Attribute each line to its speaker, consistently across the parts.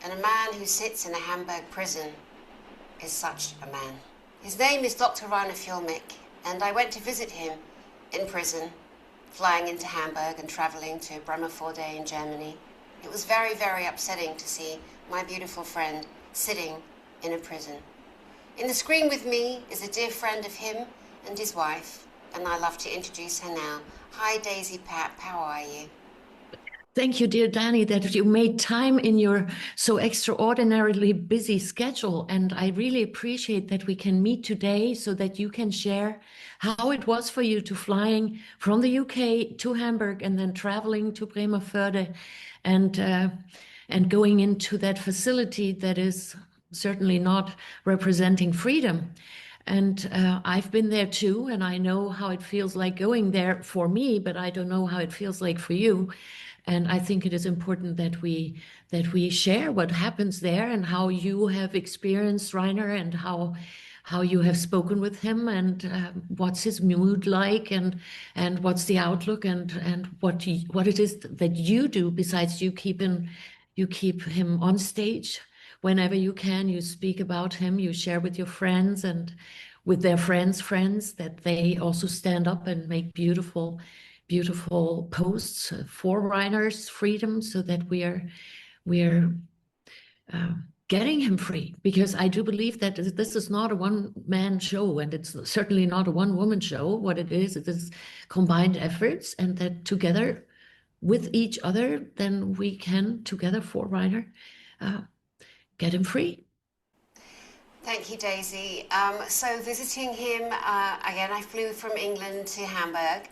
Speaker 1: and a man who sits in a Hamburg prison is such a man. His name is Dr. Reiner Fuellmich, and I went to visit him in prison, flying into Hamburg and traveling to Bremervoorde in Germany. It was very, very upsetting to see my beautiful friend sitting in a prison. In the screen with me is a dear friend of him and his wife, and I love to introduce her now. Hi, Daisy Pap, how are you?
Speaker 2: Thank you, dear Dani, that you made time in your so extraordinarily busy schedule. And I really appreciate that we can meet today so that you can share how it was for you to flying from the UK to Hamburg and then traveling to Bremervoorde and going into that facility that is certainly not representing freedom. And I've been there too, and I know how it feels like going there for me, but I don't know how it feels like for you. And I think it is important that we share what happens there and how you have experienced Reiner and how you have spoken with him and what's his mood like and what's the outlook and what it is that you do besides you keep him on stage whenever you can. You speak about him, you share with your friends and with their friends that they also stand up and make beautiful posts for Reiner's freedom so that we're getting him free, because I do believe that this is not a one-man show and it's certainly not a one-woman show. What it is combined efforts, and that together with each other, then we can together for Reiner get him free.
Speaker 1: Thank you, Daisy. So visiting him, again, I flew from England to Hamburg.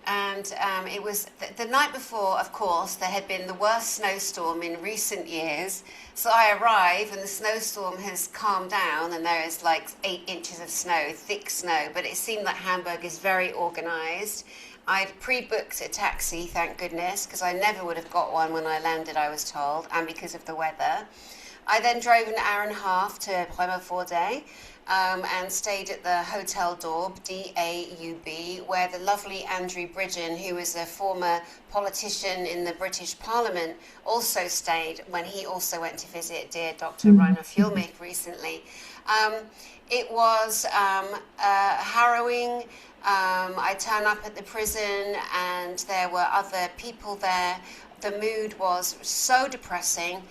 Speaker 1: And it was the night before, of course, there had been the worst snowstorm in recent years. So I arrive and the snowstorm has calmed down and there is like 8 inches of snow, thick snow. But it seemed that Hamburg is very organized. I'd pre-booked a taxi, thank goodness, because I never would have got one when I landed, I was told, and because of the weather. I then drove an hour and a half to Bremervoorde. And stayed at the Hotel Daub, D-A-U-B, where the lovely Andrew Bridgen, who was a former politician in the British Parliament, also stayed when he also went to visit dear Dr. Reiner Fuellmich recently. It was harrowing. I turned up at the prison and there were other people there. The mood was so depressing.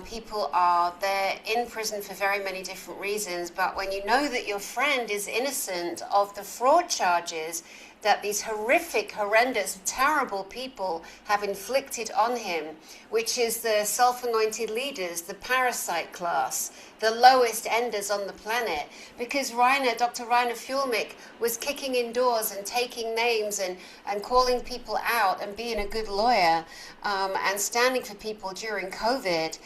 Speaker 1: People are there in prison for very many different reasons, but when you know that your friend is innocent of the fraud charges that these horrific, horrendous, terrible people have inflicted on him, which is the self-anointed leaders, the parasite class, the lowest enders on the planet, because Dr. Reiner Fuellmich was kicking in doors and taking names and calling people out and being a good lawyer and standing for people during COVID.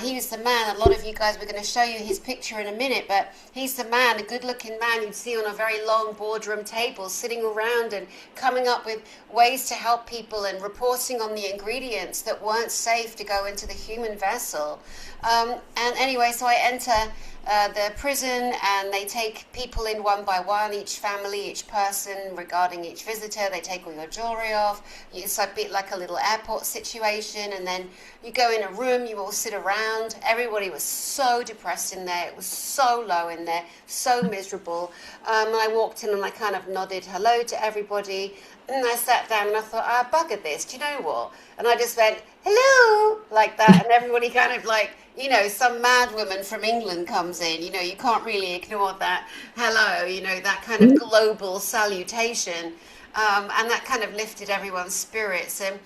Speaker 1: He was the man, a lot of you guys, we're going to show you his picture in a minute, but he's the man, a good-looking man you'd see on a very long boardroom table, sitting around and coming up with ways to help people and reporting on the ingredients that weren't safe to go into the human vessel. And anyway, so I enter the prison and they take people in one by one, each family, each person, regarding each visitor. They take all your jewelry off. It's a bit like a little airport situation. And then you go in a room, you all sit around. Everybody was so depressed in there. It was so low in there, so miserable. And I walked in and I kind of nodded hello to everybody. And I sat down and I thought, I buggered this. Do you know what? And I just went, hello, like that. And everybody kind of like, you know, some mad woman from England comes in, you know, you can't really ignore that hello, you know, that kind of global salutation. And that kind of lifted everyone's spirits. And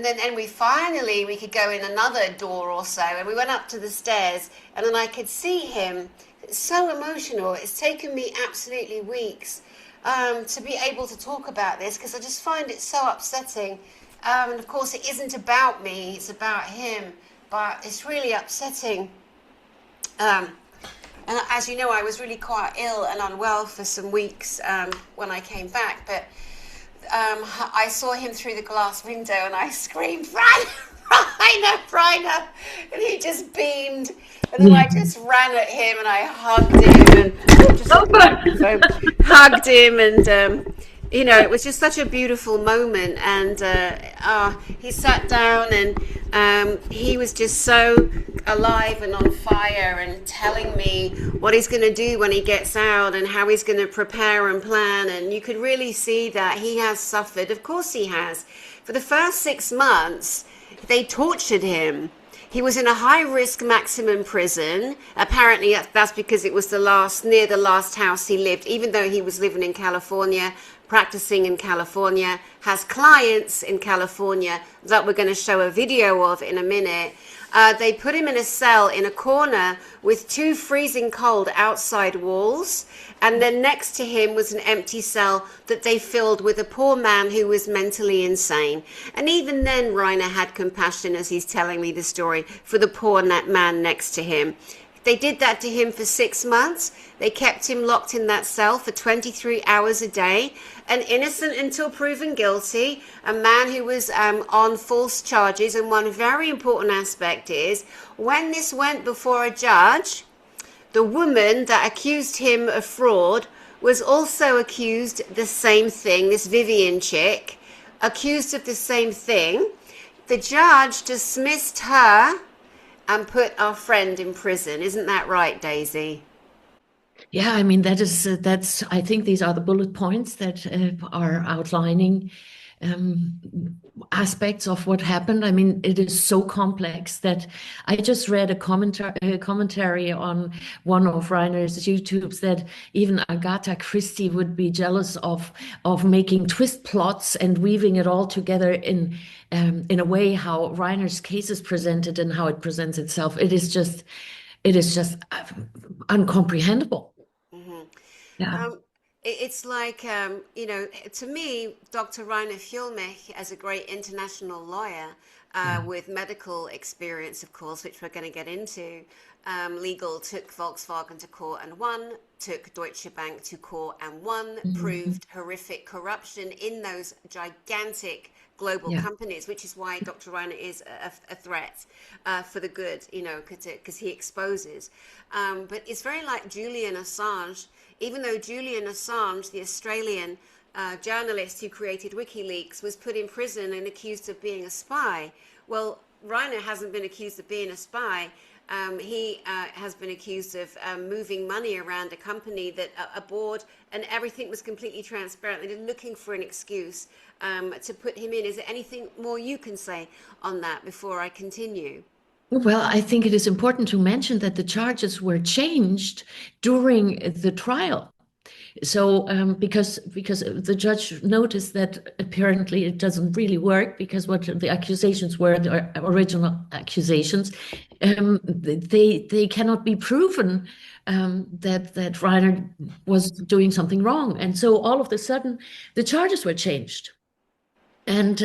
Speaker 1: then we could go in another door or so, and we went up to the stairs, and then I could see him. It's so emotional. It's taken me absolutely weeks to be able to talk about this, because I just find it so upsetting. And of course, it isn't about me, it's about him. But it's really upsetting. And as you know, I was really quite ill and unwell for some weeks when I came back. But I saw him through the glass window and I screamed, Reiner! And he just beamed. And then I just ran at him and I hugged him and It was just such a beautiful moment. And he sat down and he was just so alive and on fire and telling me what he's going to do when he gets out and how he's going to prepare and plan. And you could really see that he has suffered. Of course, he has. For the first 6 months, they tortured him. He was in a high-risk maximum prison. Apparently, that's because it was near the last house he lived, even though he was living in California, practicing in California, has clients in California that we're going to show a video of in a minute. They put him in a cell in a corner with two freezing cold outside walls. And then next to him was an empty cell that they filled with a poor man who was mentally insane. And even then, Reiner had compassion, as he's telling me the story, for the poor man next to him. They did that to him for 6 months. They kept him locked in that cell for 23 hours a day. An innocent until proven guilty, a man who was on false charges. And one very important aspect is, when this went before a judge, the woman that accused him of fraud was also accused the same thing, this Vivian chick, accused of the same thing. The judge dismissed her and put our friend in prison. Isn't that right, Daisy?
Speaker 2: Yeah, I mean, I think these are the bullet points that are outlining um, aspects of what happened. I mean, it is so complex that I just read a commentary on one of Reiner's YouTubes that even Agatha Christie would be jealous of making twist plots and weaving it all together in a way how Reiner's case is presented and how it presents itself. It is just uncomprehendable. Yeah.
Speaker 1: It's like, to me, Dr. Reiner Fuellmich, as a great international lawyer
Speaker 2: Yeah.
Speaker 1: with medical experience, of course, which we're going to get into, legal, took Volkswagen to court and won, took Deutsche Bank to court and won,
Speaker 2: Mhm.
Speaker 1: proved horrific corruption in those gigantic global
Speaker 2: Yeah.
Speaker 1: companies, which is why Dr. Reiner is a threat for the good, because he exposes. But it's very like Julian Assange. Even though Julian Assange, the Australian journalist who created WikiLeaks, was put in prison and accused of being a spy. Well, Reiner hasn't been accused of being a spy. He has been accused of moving money around a company that a board, and everything was completely transparent. They're looking for an excuse to put him in. Is there anything more you can say on that before I continue?
Speaker 2: Well, I think it is important to mention that the charges were changed during the trial. So, because the judge noticed that apparently it doesn't really work because what the accusations were, the original accusations, they cannot be proven that Reiner was doing something wrong, and so all of a sudden the charges were changed. And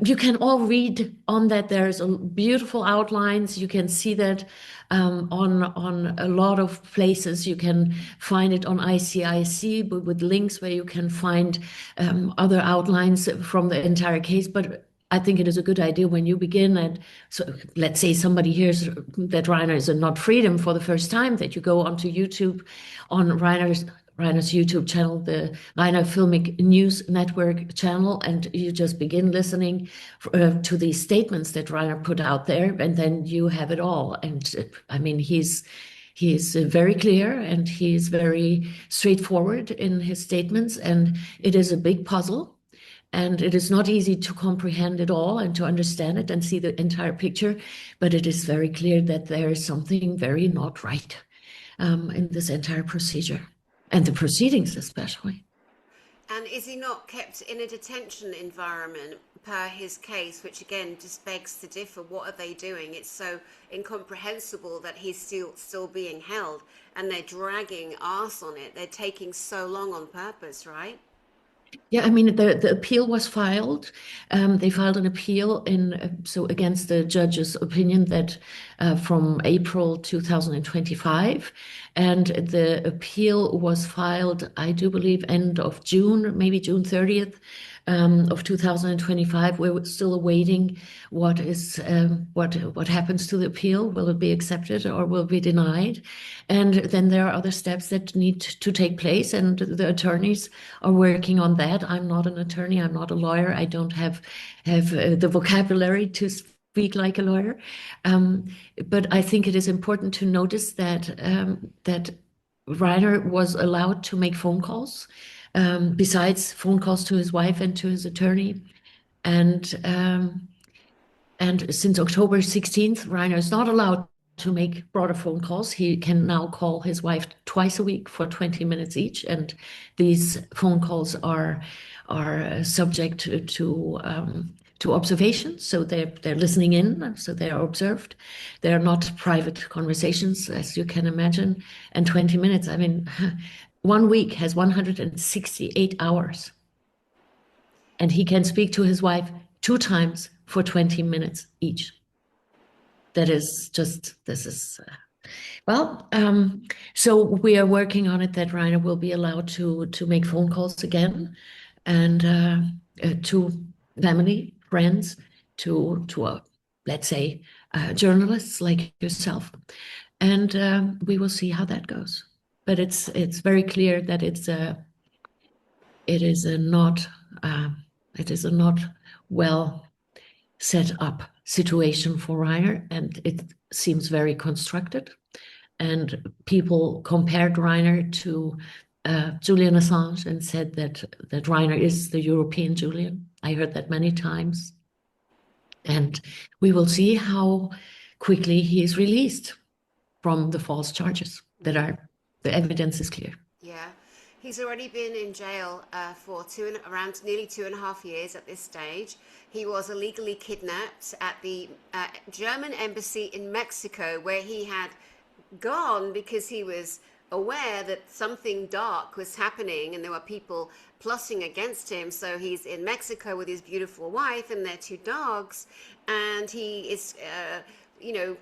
Speaker 2: you can all read on that. There's a beautiful outlines. You can see that on a lot of places. You can find it on ICIC, but with links where you can find other outlines from the entire case. But I think it is a good idea when you begin, and so let's say somebody hears that Reiner is not freedom for the first time, that you go onto YouTube on Reiner's YouTube channel, the Reiner Fuellmich News Network channel, and you just begin listening to these statements that Reiner put out there, and then you have it all. And I mean, he is very clear and he is very straightforward in his statements, and it is a big puzzle. And it is not easy to comprehend it all and to understand it and see the entire picture, but it is very clear that there is something very not right in this entire procedure and the proceedings, especially.
Speaker 1: And is he not kept in a detention environment per his case, which again just begs to differ? What are they doing? It's so incomprehensible that he's still being held, and they're dragging arse on it. They're taking so long on purpose, right?
Speaker 2: Yeah, I mean, the appeal was filed. They filed an appeal so against the judge's opinion that from April 2025, and the appeal was filed, I do believe, end of June, maybe June 30th. of 2025. We're still awaiting what happens to the appeal. Will it be accepted or will it be denied? And then there are other steps that need to take place, and the attorneys are working on that. I'm not an attorney. I'm not a lawyer. I don't have the vocabulary to speak like a lawyer. But I think it is important to notice that Reiner was allowed to make phone calls, besides phone calls to his wife and to his attorney. And since October 16th, Reiner is not allowed to make broader phone calls. He can now call his wife twice a week for 20 minutes each, and these phone calls are subject to observation. So they're listening in, so they are observed. They are not private conversations, as you can imagine. And 20 minutes, I mean, 1 week has 168 hours. And he can speak to his wife 2 times for 20 minutes each. That is just, this is, so we are working on it that Reiner will be allowed to make phone calls again, and to family, friends, to let's say, journalists like yourself. And we will see how that goes. But it's very clear that it is a not well set up situation for Reiner, and it seems very constructed. And people compared Reiner to Julian Assange and said that Reiner is the European Julian. I heard that many times. And we will see how quickly he is released from the false charges the evidence is clear.
Speaker 1: Yeah. He's already been in jail for around nearly 2.5 years at this stage. He was illegally kidnapped at the German embassy in Mexico, where he had gone because he was aware that something dark was happening and there were people plotting against him. So he's in Mexico with his beautiful wife and their 2 dogs, and he is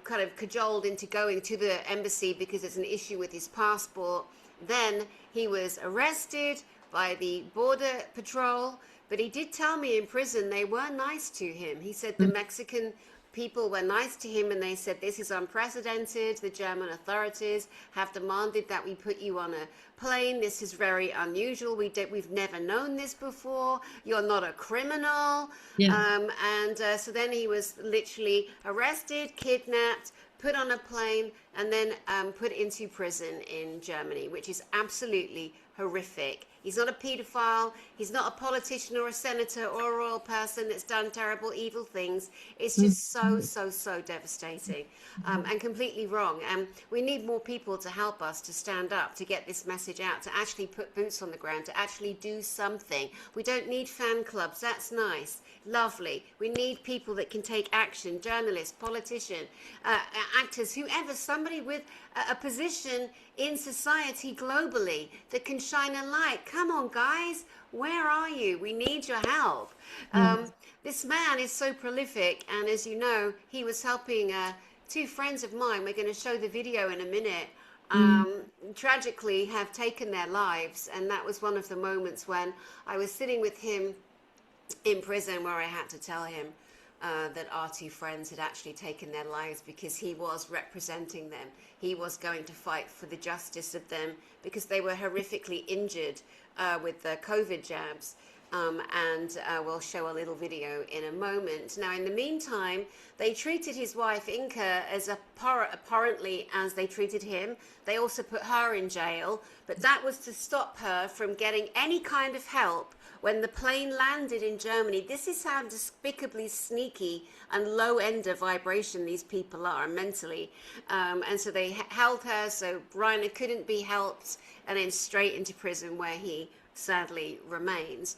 Speaker 1: kind of cajoled into going to the embassy because there's an issue with his passport. Then he was arrested by the border patrol, but he did tell me in prison they were nice to him. He said the Mexican people were nice to him, and they said, this is unprecedented. The German authorities have demanded that we put you on a plane. This is very unusual. We've never known this before. You're not a criminal. Yeah. So then he was literally arrested, kidnapped, put on a plane, and then put into prison in Germany, which is absolutely horrific. He's not a pedophile. He's not a politician or a senator or a royal person that's done terrible, evil things. It's just so devastating, and completely wrong. And we need more people to help us to stand up, to get this message out, to actually put boots on the ground, to actually do something. We don't need fan clubs. That's nice. Lovely. We need people that can take action, journalists, politicians, actors, whoever, somebody with a position in society globally that can shine a light. Come on, guys, where are you? We need your help. This man is so prolific, and as you know, he was helping 2 friends of mine. We're going to show the video in a minute. Tragically have taken their lives, and that was one of the moments when I was sitting with him in prison, where I had to tell him that our 2 friends had actually taken their lives because he was representing them. He was going to fight for the justice of them because they were horrifically injured with the COVID jabs. And we'll show a little video in a moment. Now, in the meantime, they treated his wife Inka as apparently as they treated him. They also put her in jail, but that was to stop her from getting any kind of help when the plane landed in Germany. This is how despicably sneaky and low end of vibration these people are mentally. And so they held her so Reiner couldn't be helped, and then straight into prison, where he sadly remains.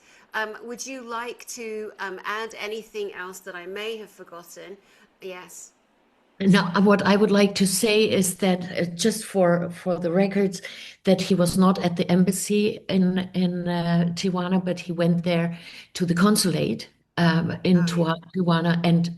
Speaker 1: Would you like to add anything else that I may have forgotten? Yes.
Speaker 2: Now, what I would like to say is that just for the records, that he was not at the embassy in Tijuana, but he went there to the consulate in
Speaker 1: Oh, yeah.
Speaker 2: Tijuana, and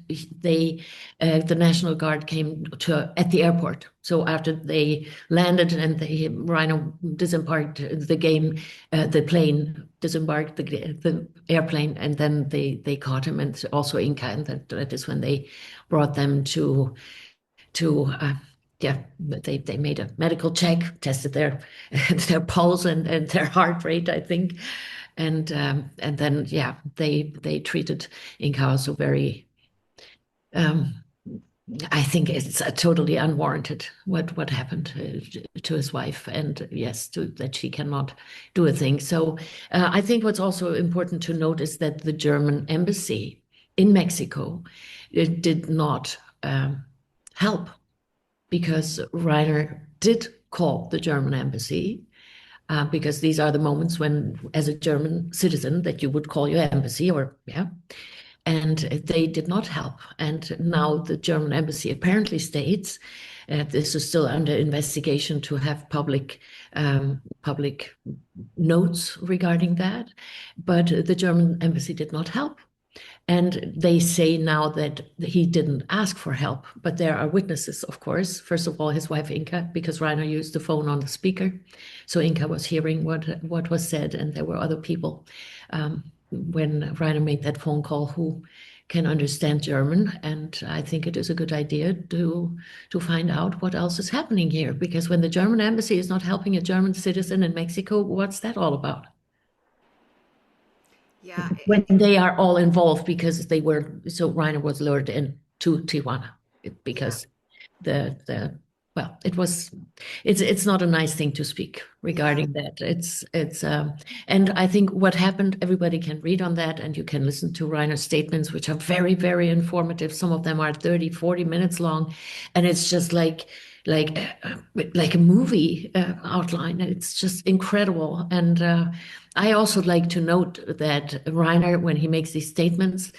Speaker 2: they, the National Guard came to at the airport. So after they landed and Rhino disembarked the plane disembarked the airplane, and then they caught him, and also Inca, and that is when they brought them to yeah, they made a medical check, tested their their pulse and their heart rate, I think, and then yeah, they treated Inca also very. Um, I think it's totally unwarranted what happened to his wife, and yes, that she cannot do a thing. So I think what's also important to note is that the German embassy in Mexico did not help, because Reiner did call the German embassy, because these are the moments when, as a German citizen, that you would call your embassy, or yeah, and they did not help. And now the German embassy apparently states, this is still under investigation, to have public notes regarding that, but the German embassy did not help. And they say now that he didn't ask for help, but there are witnesses, of course. First of all, his wife Inca, because Reiner used the phone on the speaker. So Inca was hearing what was said, and there were other people when Reiner made that phone call who can understand German. And I think it is a good idea to find out what else is happening here, because when the German embassy is not helping a German citizen in Mexico, what's that all about?
Speaker 1: Yeah,
Speaker 2: When they are all involved, because they were, so Reiner was lured in to Tijuana
Speaker 1: yeah,
Speaker 2: because the well, it's not a nice thing to speak
Speaker 1: yeah,
Speaker 2: regarding that. It's and I think what happened, everybody can read on that, and you can listen to Reiner's statements, which are very, very informative. Some of them are 30, 40 minutes long, and it's just like like a movie outline. It's just incredible. And I also like to note that Reiner, when he makes these statements,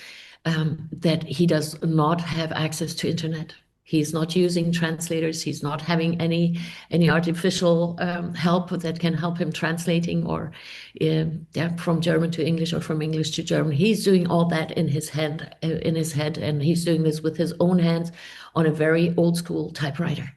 Speaker 2: that he does not have access to internet. He's not using translators. He's not having any artificial help that can help him translating, or yeah, from German to English or from English to German. He's doing all that in his head, and he's doing this with his own hands on a very old school typewriter.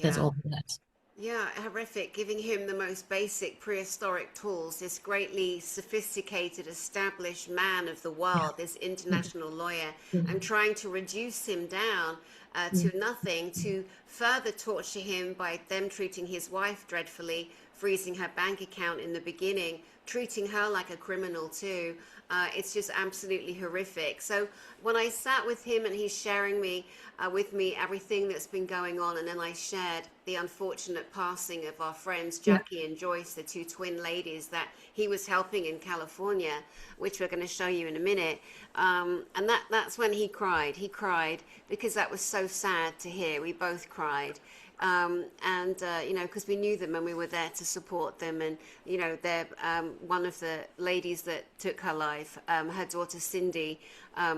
Speaker 2: That's
Speaker 1: yeah.
Speaker 2: all he has.
Speaker 1: Yeah, horrific. Giving him the most basic prehistoric tools, this greatly sophisticated, established man of the
Speaker 2: Yeah,
Speaker 1: world, this
Speaker 2: yeah,
Speaker 1: international lawyer,
Speaker 2: yeah,
Speaker 1: and trying to reduce him down
Speaker 2: yeah,
Speaker 1: to nothing, to further torture him by them treating his wife dreadfully, freezing her bank account in the beginning, treating her like a criminal too. It's just absolutely horrific. So when I sat with him and he's sharing with me everything that's been going on, and then I shared the unfortunate passing of our friends
Speaker 2: yeah.
Speaker 1: Jackie and Joyce, the two twin ladies that he was helping in California, which we're going to show you in a minute. And that's when he cried. He cried because that was so sad to hear. We both cried. You know, because we knew them and we were there to support them. And, you know, they're one of the ladies that took her life, her daughter Cindy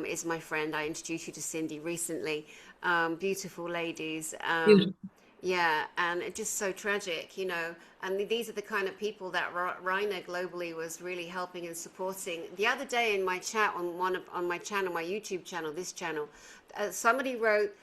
Speaker 1: is my friend. I introduced you to Cindy recently. Beautiful ladies.
Speaker 2: Beautiful.
Speaker 1: Yeah, and it's just so tragic, you know. And these are the kind of people that Reiner globally was really helping and supporting. The other day in my chat on my channel, my YouTube channel, this channel, somebody wrote,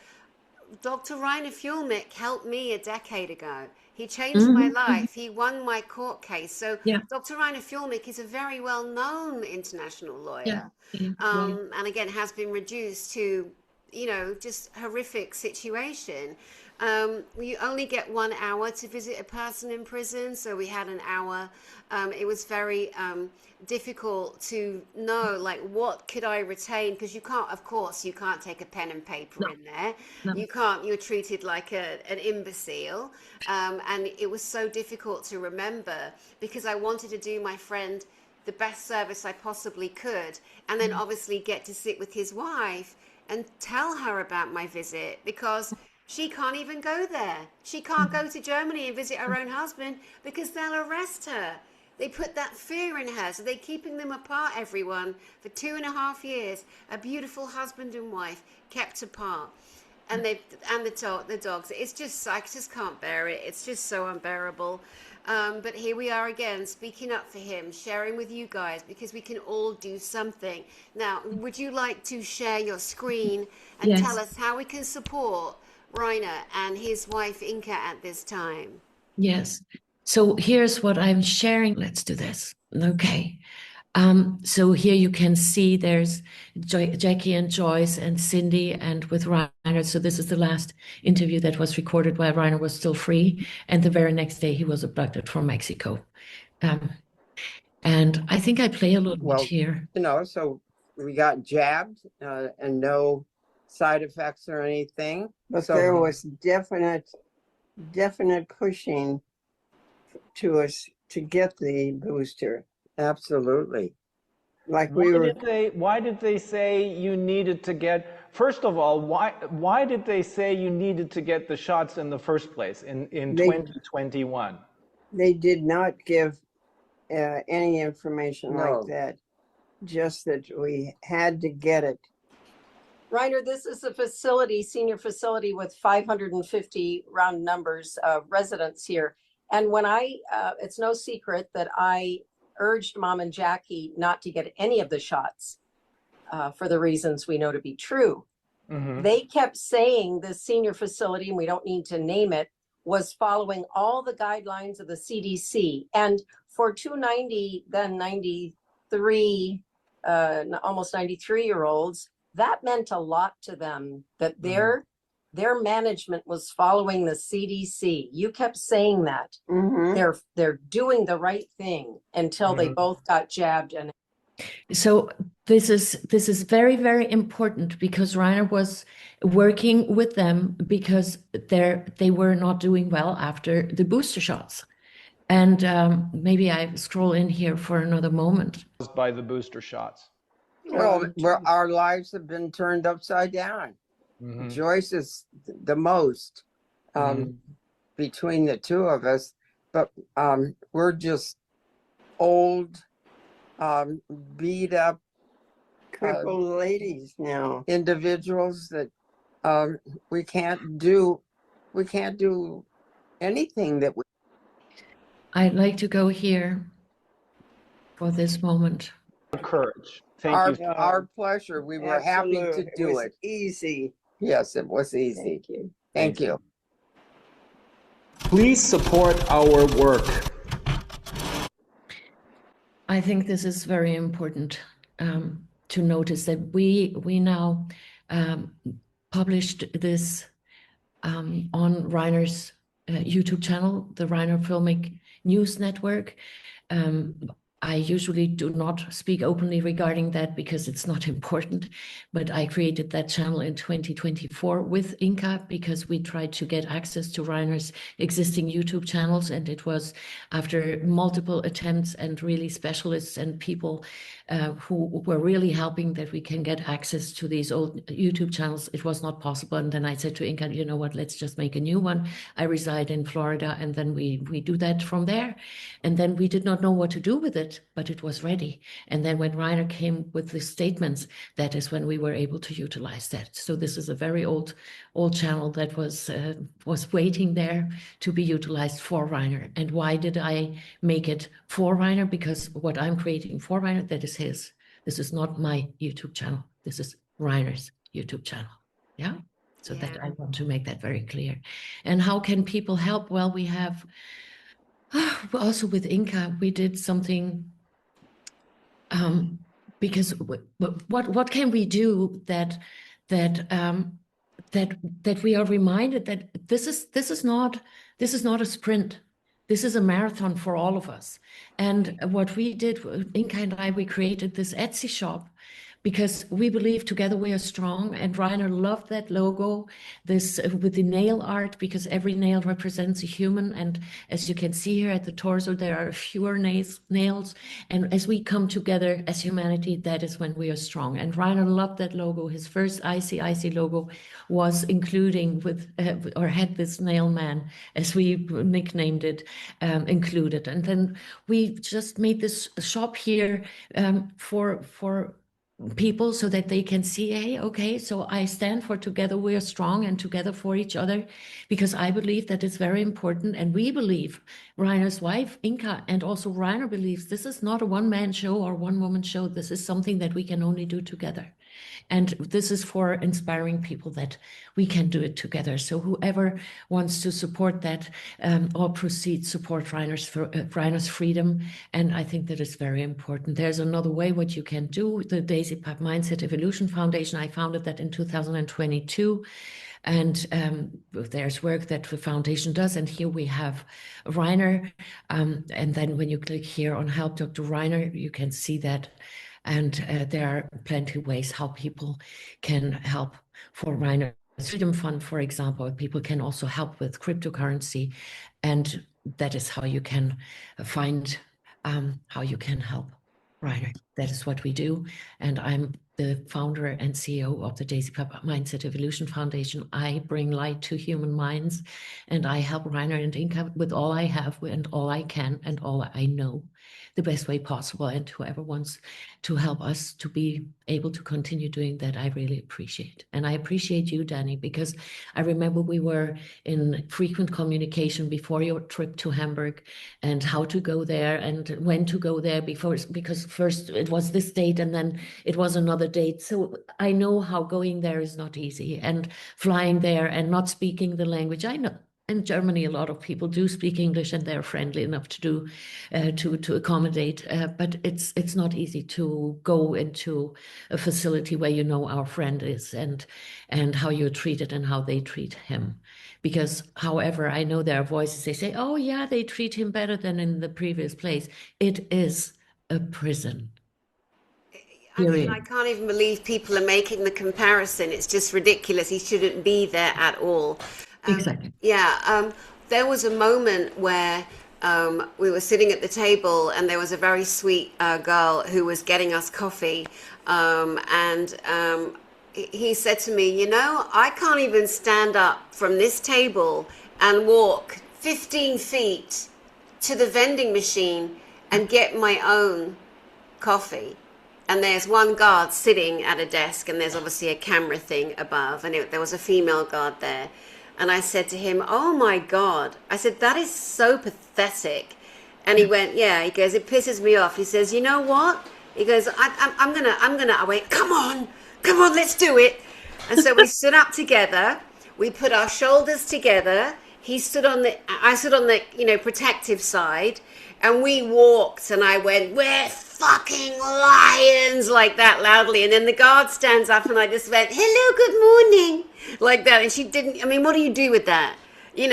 Speaker 1: Dr. Reiner Fuellmich helped me a decade ago. He changed my
Speaker 2: Mhm, mhm.
Speaker 1: life. He won my court case. So
Speaker 2: Yeah,
Speaker 1: Dr. Reiner Fuellmich is a very well-known international
Speaker 2: yeah,
Speaker 1: lawyer,
Speaker 2: yeah, yeah.
Speaker 1: and again has been reduced to, you know, just horrific situation. You only get 1 hour to visit a person in prison, so we had an hour. It was very difficult to know, like, what could I retain, because you can't, of course you can't take a pen and paper
Speaker 2: No,
Speaker 1: in there.
Speaker 2: no.
Speaker 1: You can't, you're treated like an imbecile. And it was so difficult to remember, because I wanted to do my friend the best service I possibly could, and then obviously get to sit with his wife and tell her about my visit, because she can't even go there. She can't go to Germany and visit her own husband because they'll arrest her. They put that fear in her, so they're keeping them apart, everyone, for 2.5 years. A beautiful husband and wife kept apart. And the dogs. It's just, I just can't bear it. It's just so unbearable. But here we are again, speaking up for him, sharing with you guys, because we can all do something. Now, would you like to share your screen and tell
Speaker 2: Yes.
Speaker 1: us how we can support Reiner and his wife Inka at this time?
Speaker 2: Yes. So here's what I'm sharing. Let's do this. Okay. So here you can see there's Jackie and Joyce and Cindy and with Reiner. So this is the last interview that was recorded while Reiner was still free. And the very next day he was abducted from Mexico. And I think I play a little bit here.
Speaker 3: So we got jabbed and no side effects or anything.
Speaker 4: But
Speaker 3: So
Speaker 4: there was definite pushing to us to get the booster.
Speaker 3: absolutely.
Speaker 4: Like we were,
Speaker 5: Why did they say you needed to get, first of all, why did they say you needed to get the shots in the first place in 2021?
Speaker 4: they did not give any information
Speaker 3: No.
Speaker 4: like that. Just that we had to get it.
Speaker 6: Reiner, this is a facility, senior facility with 550 round numbers of residents here. And when it's no secret that I urged Mom and Jackie not to get any of the shots for the reasons we know to be true.
Speaker 5: Mhm.
Speaker 6: They kept saying the senior facility, and we don't need to name it, was following all the guidelines of the CDC. And for 290, then 93, almost 93-year-olds, that meant a lot to them, that their management was following the CDC. You kept saying that.
Speaker 4: Mhm.
Speaker 6: They're doing the right thing until they both got jabbed. And
Speaker 2: So this is very, very important because Reiner was working with them because they were not doing well after the booster shots. And maybe I scroll in here for another moment.
Speaker 5: By the booster shots.
Speaker 3: Well, our lives have been turned upside down. Joyce is the most between the two of us, but we're just old, beat up
Speaker 4: Crippled ladies now.
Speaker 3: individuals that we can't do anything that we
Speaker 2: I'd like to go here for this moment.
Speaker 5: Courage. Thank you.
Speaker 3: our pleasure. We were happy to
Speaker 4: Absolute.
Speaker 3: do
Speaker 4: was
Speaker 3: it.
Speaker 4: easy.
Speaker 3: Yes, it was easy.
Speaker 4: Thank you.
Speaker 3: Thank you.
Speaker 5: Please support our work.
Speaker 2: I think this is very important to notice that we now published this on Reiner's YouTube channel, the Reiner Fuellmich News Network. I usually do not speak openly regarding that because it's not important, but I created that channel in 2024 with Inka because we tried to get access to Reiner's existing YouTube channels, and it was after multiple attempts and really specialists and people who were really helping that we can get access to these old YouTube channels. It was not possible, and then I said to Inka, you know what, let's just make a new one. I reside in Florida, and then we do that from there. And then we did not know what to do with it, but it was ready. And then when Reiner came with the statements, that is when we were able to utilize that. So this is a very old channel that was waiting there to be utilized for Reiner. And why did I make it for Reiner? Because what I'm creating for Reiner, that is his. This is not my YouTube channel. This is Reiner's YouTube channel. Yeah. So that I want to make that very clear. And how can people help? Well, we have also with Inka, we did something because what can we do that we are reminded that this is not a sprint. This is a marathon for all of us. And what we did, Inka and I, we created this Etsy shop because we believe together we are strong. And Reiner loved that logo, this with the nail art, because every nail represents a human. And as you can see here at the torso, there are fewer nails. And as we come together as humanity, that is when we are strong. And Reiner loved that logo. His first ICIC logo was including with, or had this nail man, as we nicknamed it, included. And then we just made this shop here for people so that they can see, hey, okay, so I stand for together we are strong and together for each other, because I believe that it's very important. And we believe, Reiner's wife, Inka, and also Reiner believes this is not a one-man show or one-woman show. This is something that we can only do together. And this is for inspiring people that we can do it together. So whoever wants to support that or proceed, support Reiner's freedom. And I think that is very important. There's another way what you can do. The Daisy Pub Mindset Evolution Foundation, I founded that in 2022. And there's work that the foundation does. And here we have Reiner. And then when you click here on Help Dr. Reiner, you can see that. And there are plenty of ways how people can help for Reiner's Freedom Fund, for example. People can also help with cryptocurrency. And that is how you can find how you can help Reiner. That is what we do. And I'm the founder and CEO of the Daisy Pub Mindset Evolution Foundation. I bring light to human minds, and I help Reiner and Inka with all I have and all I can and all I know, the best way possible. And whoever wants to help us to be able to continue doing that, I really appreciate. And I appreciate you, Dani, because I remember we were in frequent communication before your trip to Hamburg and how to go there and when to go there because first it was this date and then it was another date. So I know how going there is not easy, and flying there and not speaking the language. I know in Germany, a lot of people do speak English and they're friendly enough to do to accommodate, but it's not easy to go into a facility where you know our friend is and how you're treated and how they treat him. Because, however, I know there are voices, they say, oh yeah, they treat him better than in the previous place. It is a prison.
Speaker 1: I mean, I can't even believe people are making the comparison. It's just ridiculous. He shouldn't be there at all.
Speaker 2: Exactly.
Speaker 1: Yeah, there was a moment where we were sitting at the table and there was a very sweet girl who was getting us coffee. And he said to me, you know, I can't even stand up from this table and walk 15 feet to the vending machine and get my own coffee. And there's one guard sitting at a desk and there's obviously a camera thing above, and there was a female guard there. And I said to him, oh my God. I said, that is so pathetic. And he went, yeah. He goes, it pisses me off. He says, you know what? He goes, I'm gonna. I went, come on, let's do it. And so we stood up together. We put our shoulders together. I stood on the, protective side. And we walked, and I went, we're fucking lions, like that loudly. And then the guard stands up, and I just went, hello, good morning, like that. And she didn't, I mean, what do you do with that? And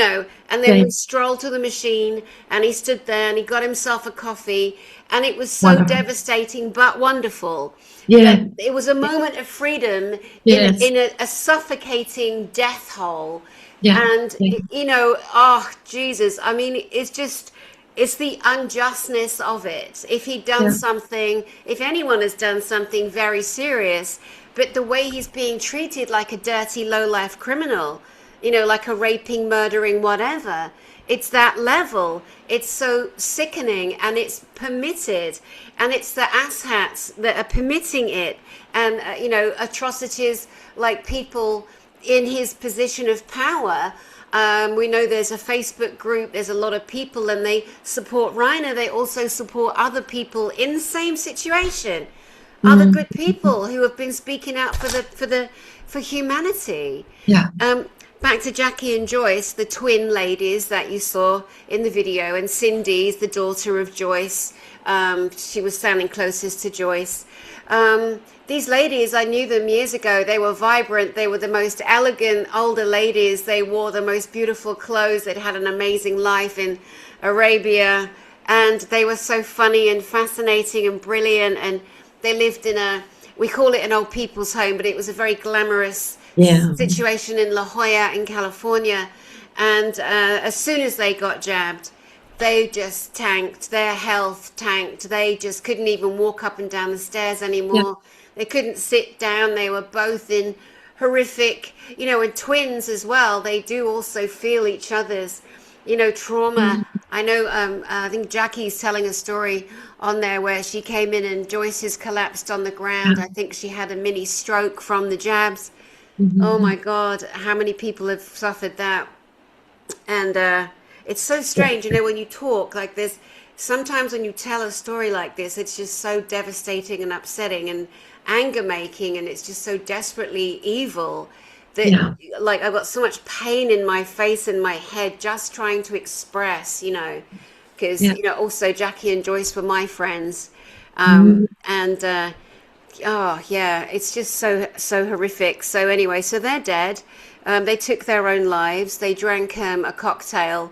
Speaker 1: then we strolled to the machine, and he stood there, and he got himself a coffee, and it was so devastating, but wonderful.
Speaker 2: Yeah.
Speaker 1: It was a moment of freedom in a suffocating death hole.
Speaker 2: Yeah.
Speaker 1: And, oh, Jesus, I mean, it's the unjustness of it. If he'd done something, if anyone has done something very serious, but the way he's being treated like a dirty, low-life criminal, like a raping, murdering, whatever, it's that level. It's so sickening, and it's permitted, and it's the asshats that are permitting it, and, atrocities like people in his position of power. We know there's a Facebook group, there's a lot of people, and they support Reiner. They also support other people in the same situation, other good people who have been speaking out for humanity.
Speaker 2: Yeah.
Speaker 1: Back to Jackie and Joyce, the twin ladies that you saw in the video, and Cindy's the daughter of Joyce. She was standing closest to Joyce. These ladies, I knew them years ago. They were vibrant. They were the most elegant older ladies. They wore the most beautiful clothes. They'd had an amazing life in Arabia. And they were so funny and fascinating and brilliant. And they lived we call it an old people's home, but it was a very glamorous situation in La Jolla in California. And as soon as they got jabbed, they just tanked. Their health tanked. They just couldn't even walk up and down the stairs anymore. They couldn't sit down. They were both in horrific, and twins as well. They do also feel each other's, trauma I know, I think Jackie's telling a story on there where she came in and Joyce has collapsed on the ground. I think she had a mini stroke from the jabs. Oh my God, how many people have suffered that? And it's so strange, you know, when you talk like this, sometimes when you tell a story like this, it's just so devastating and upsetting and anger making, and it's just so desperately evil that
Speaker 2: Yeah.
Speaker 1: like I've got so much pain in my face and my head just trying to express, you know, because,
Speaker 2: Yeah.
Speaker 1: you know, also Jackie and Joyce were my friends. And oh yeah, it's just so horrific. So anyway, so they're dead. They took their own lives. They drank a cocktail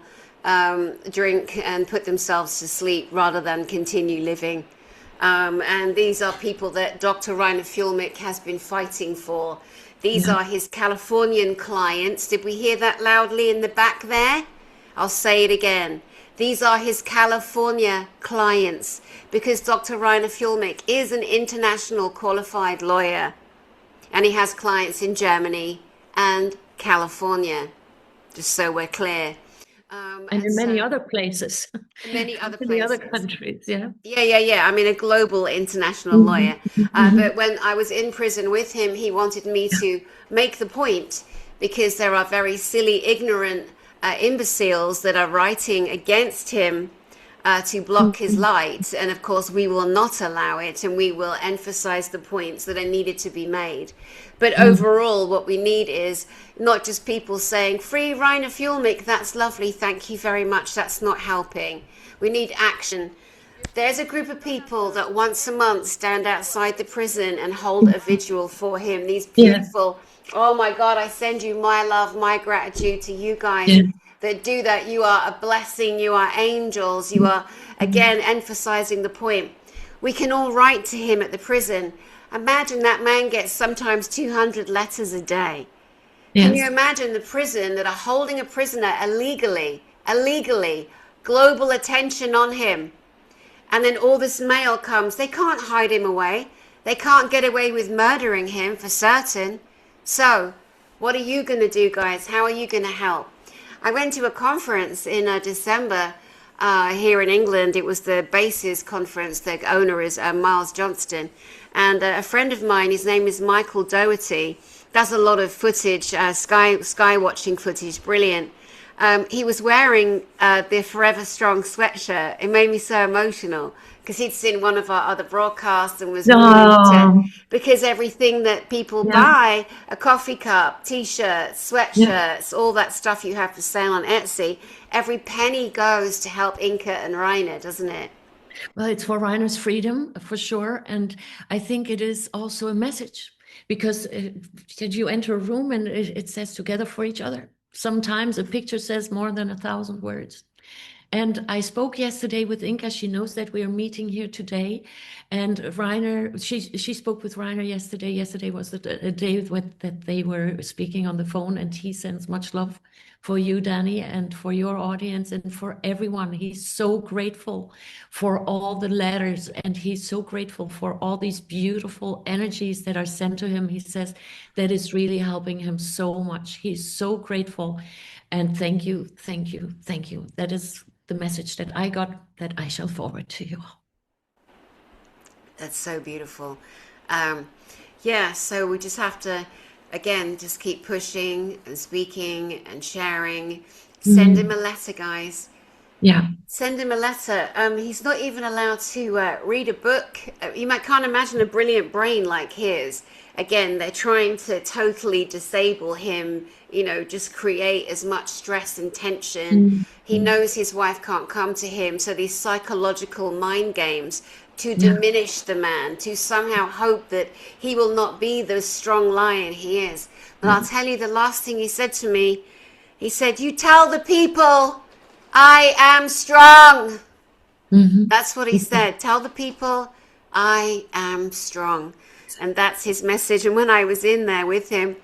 Speaker 1: drink and put themselves to sleep rather than continue living. And these are people that Dr. Reiner Fuellmich has been fighting for. These are his Californian clients. Did we hear that loudly in the back there? I'll say it again. These are his California clients because Dr. Reiner Fuellmich is an international qualified lawyer, and he has clients in Germany and California, just so we're clear.
Speaker 2: And in many other places.
Speaker 1: Many other
Speaker 2: In the other
Speaker 1: places.
Speaker 2: countries, yeah.
Speaker 1: Yeah. I mean, a global international lawyer. But when I was in prison with him, he wanted me to make the point because there are very silly, ignorant imbeciles that are writing against him to block his light. And of course, we will not allow it, and we will emphasize the points that are needed to be made. But overall, what we need is not just people saying, free Reiner Fuellmich, that's lovely, thank you very much, that's not helping. We need action. There's a group of people that once a month stand outside the prison and hold a vigil for him. These beautiful, oh my God, I send you my love, my gratitude to you guys that do that. You are a blessing, you are angels, you are, again, emphasizing the point. We can all write to him at the prison. Imagine that man gets sometimes 200 letters a day. Can you imagine the prison that are holding a prisoner illegally, global attention on him? And then all this mail comes. They can't hide him away. They can't get away with murdering him for certain. So what are you going to do, guys? How are you going to help? I went to a conference in December here in England. It was the BASES conference. The owner is Miles Johnston. And a friend of mine, his name is Michael Doherty, does a lot of footage, sky watching footage, brilliant. He was wearing the Forever Strong sweatshirt. It made me so emotional because he'd seen one of our other broadcasts and was moved because everything that people buy, a coffee cup, t-shirts, sweatshirts, all that stuff you have for sale on Etsy, every penny goes to help Inka and Reiner, doesn't it?
Speaker 2: Well, it's for Reiner's freedom, for sure. And I think it is also a message because you enter a room and it says together for each other. Sometimes a picture says more than 1,000 words. And I spoke yesterday with Inka. She knows that we are meeting here today. And Reiner, she spoke with Reiner yesterday. Yesterday was a day that they were speaking on the phone, and he sends much love for you, Dani, and for your audience and for everyone. He's so grateful for all the letters, and he's so grateful for all these beautiful energies that are sent to him. He says that is really helping him so much. He's so grateful. And thank you. That is the message that I got that I shall forward to you all.
Speaker 1: That's so beautiful. So we just have to, again, just keep pushing and speaking and sharing. Send him a letter, guys.
Speaker 2: Yeah.
Speaker 1: Send him a letter. He's not even allowed to read a book. You can't imagine a brilliant brain like his. Again, they're trying to totally disable him, just create as much stress and tension. He knows his wife can't come to him. So these psychological mind games to diminish the man, to somehow hope that he will not be the strong lion he is. But I'll tell you the last thing he said to me. He said, "You tell the people I am strong." That's what he said. Tell the people I am strong. And that's his message. And when I was in there with him,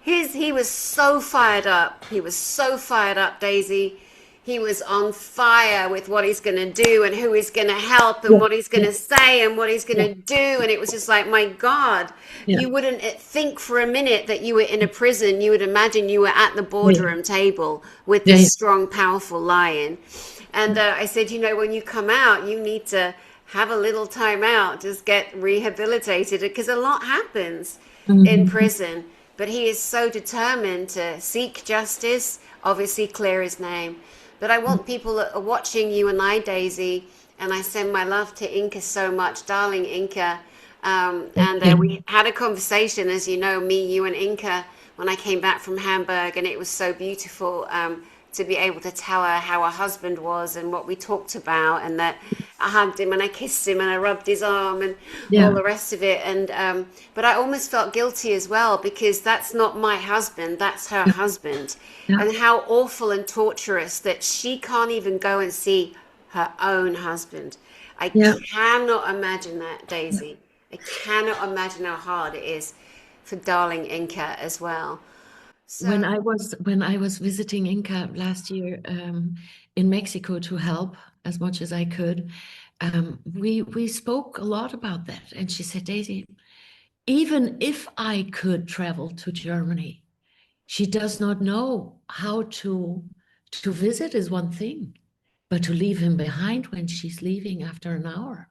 Speaker 1: he was so fired up. He was so fired up, Daisy. He was on fire with what he's going to do and who he's going to help and what he's going to say and what he's going to do. And it was just like, my God, you wouldn't think for a minute that you were in a prison. You would imagine you were at the boardroom table with this strong, powerful lion. And I said, you know, when you come out, you need to have a little time out, just get rehabilitated, because a lot happens in prison. But he is so determined to seek justice, obviously clear his name. But I want people that are watching you and I, Daisy, and I send my love to Inka so much, darling Inka. We had a conversation, as you know, me, you and Inka, when I came back from Hamburg, and it was so beautiful to be able to tell her how her husband was and what we talked about, and that I hugged him and I kissed him and I rubbed his arm and all the rest of it. And but I almost felt guilty as well, because that's not my husband, that's her husband. And how awful and torturous that she can't even go and see her own husband. I cannot imagine that, Daisy. I cannot imagine how hard it is for darling Inka as well. So,
Speaker 2: when I was visiting Inka last year in Mexico to help as much as I could, we spoke a lot about that, and she said, Daisy, even if I could travel to Germany, she does not know how to visit is one thing, but to leave him behind when she's leaving after an hour.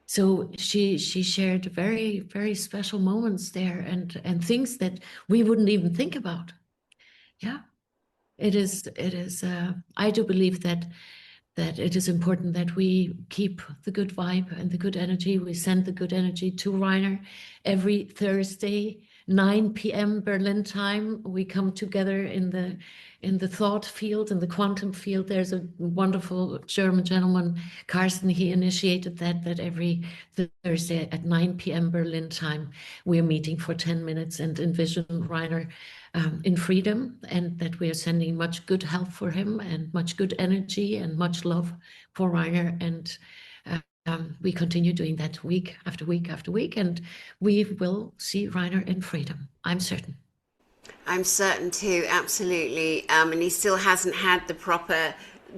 Speaker 2: So she shared very, very special moments there, and things that we wouldn't even think about. Yeah, it is. I do believe that it is important that we keep the good vibe and the good energy. We send the good energy to Reiner every Thursday, 9 p.m. Berlin time. We come together in the thought field, in the quantum field. There's a wonderful German gentleman, Carsten. He initiated that every Thursday at 9 p.m. Berlin time, we're meeting for 10 minutes and envision Reiner in freedom, and that we are sending much good health for him and much good energy and much love for Reiner. And we continue doing that week after week after week, and we will see Reiner in freedom. I'm certain.
Speaker 1: I'm certain too, absolutely. And he still hasn't had the proper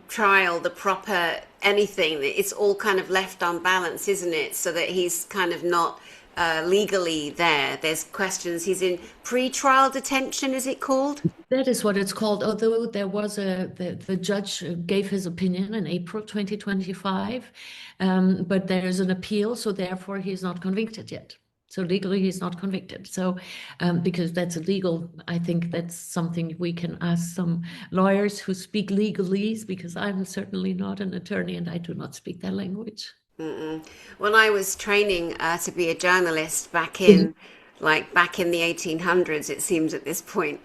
Speaker 1: trial, the proper anything. It's all kind of left on balance, isn't it? So that he's kind of not legally there. There's questions. He's in pre-trial detention, is it called?
Speaker 2: That is what it's called. Although there was the judge gave his opinion in April 2025, but there is an appeal, so therefore he's not convicted yet. So legally he's not convicted. So because that's illegal, I think that's something we can ask some lawyers who speak legalese, because I'm certainly not an attorney and I do not speak that language.
Speaker 1: When I was training to be a journalist back in the 1800s, it seems at this point,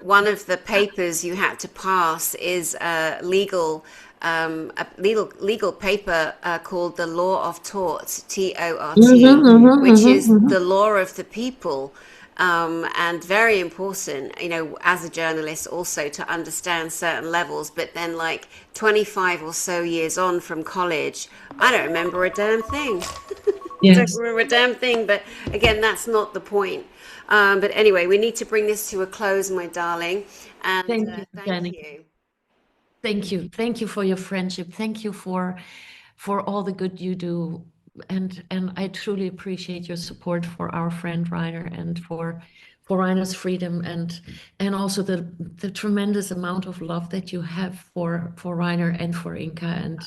Speaker 1: one of the papers you had to pass is a legal paper called the Law of Tort, T-O-R-T, which is the law of the people. And very important, you know, as a journalist also to understand certain levels. But then like 25 or so years on from college, I don't remember a damn thing.
Speaker 2: Yes.
Speaker 1: Don't remember a damn thing. But again, that's not the point. But anyway, we need to bring this to a close, my darling. And
Speaker 2: Thank you, Dani.
Speaker 1: you.
Speaker 2: Thank you. Thank you for your friendship. Thank you for all the good you do. And I truly appreciate your support for our friend Reiner and for Reiner's freedom, and also the tremendous amount of love that you have for Reiner and for Inka. And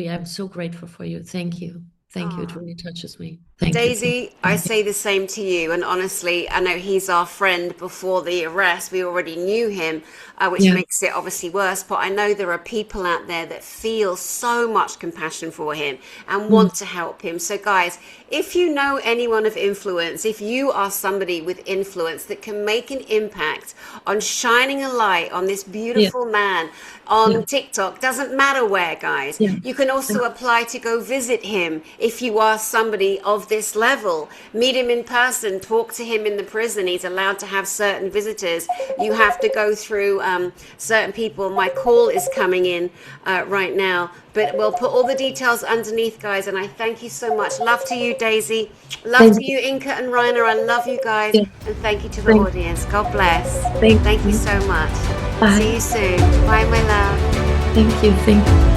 Speaker 2: I'm so grateful for you. Thank you. Thank you. It really touches me. Thank you.
Speaker 1: Daisy, I say the same to you. And honestly, I know he's our friend before the arrest. We already knew him, which makes it obviously worse. But I know there are people out there that feel so much compassion for him and want to help him. So guys, if you know anyone of influence, if you are somebody with influence that can make an impact on shining a light on this beautiful man on TikTok, doesn't matter where, guys. You can also apply to go visit him if you are somebody of this level. Meet him in person, talk to him in the prison. He's allowed to have certain visitors. You have to go through certain people. My call is coming in right now, but we'll put all the details underneath, guys. And I thank you so much. Love to you, Daisy. Love to you, Inka and Reiner. I love you guys. And thank you to the audience. God bless. Thank you so much.
Speaker 2: Bye.
Speaker 1: See you soon. Bye, my love.
Speaker 2: Thank you.